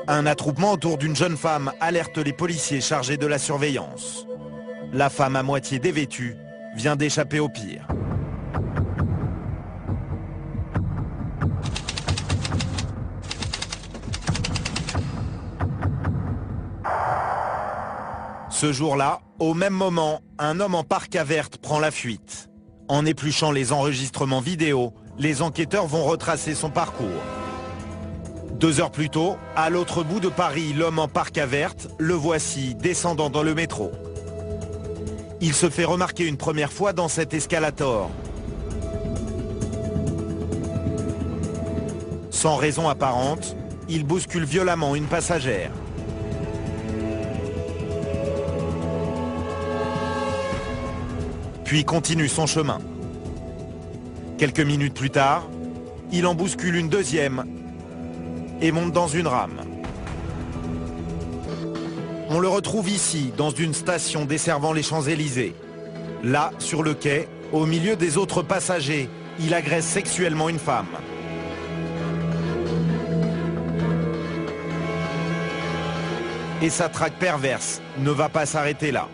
Un attroupement autour d'une jeune femme alerte les policiers chargés de la surveillance. La femme à moitié dévêtue vient d'échapper au pire. Ce jour-là, au même moment, un homme en parka verte prend la fuite. En épluchant les enregistrements vidéo, les enquêteurs vont retracer son parcours. 2 heures plus tôt, à l'autre bout de Paris, l'homme en parka verte, le voici descendant dans le métro. Il se fait remarquer une première fois dans cet escalator. Sans raison apparente, il bouscule violemment une passagère. Puis continue son chemin. Quelques minutes plus tard, il en bouscule une deuxième et monte dans une rame. On le retrouve ici, dans une station desservant les Champs-Élysées. Là, sur le quai, au milieu des autres passagers, il agresse sexuellement une femme. Et sa traque perverse ne va pas s'arrêter là.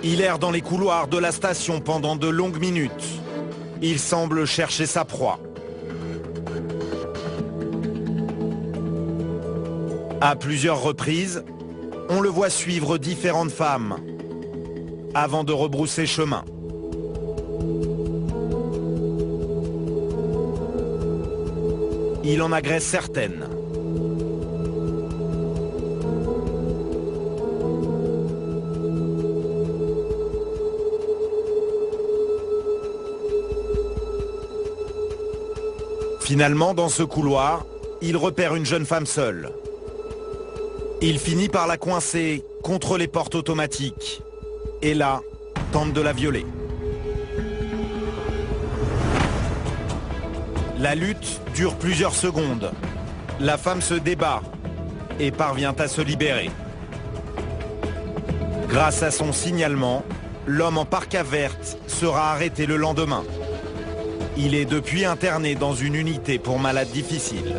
Il erre dans les couloirs de la station pendant de longues minutes. Il semble chercher sa proie. À plusieurs reprises, on le voit suivre différentes femmes avant de rebrousser chemin. Il en agresse certaines. Finalement, dans ce couloir, il repère une jeune femme seule. Il finit par la coincer contre les portes automatiques et là, tente de la violer. La lutte dure plusieurs secondes. La femme se débat et parvient à se libérer. Grâce à son signalement, l'homme en parka verte sera arrêté le lendemain. Il est depuis interné dans une unité pour malades difficiles.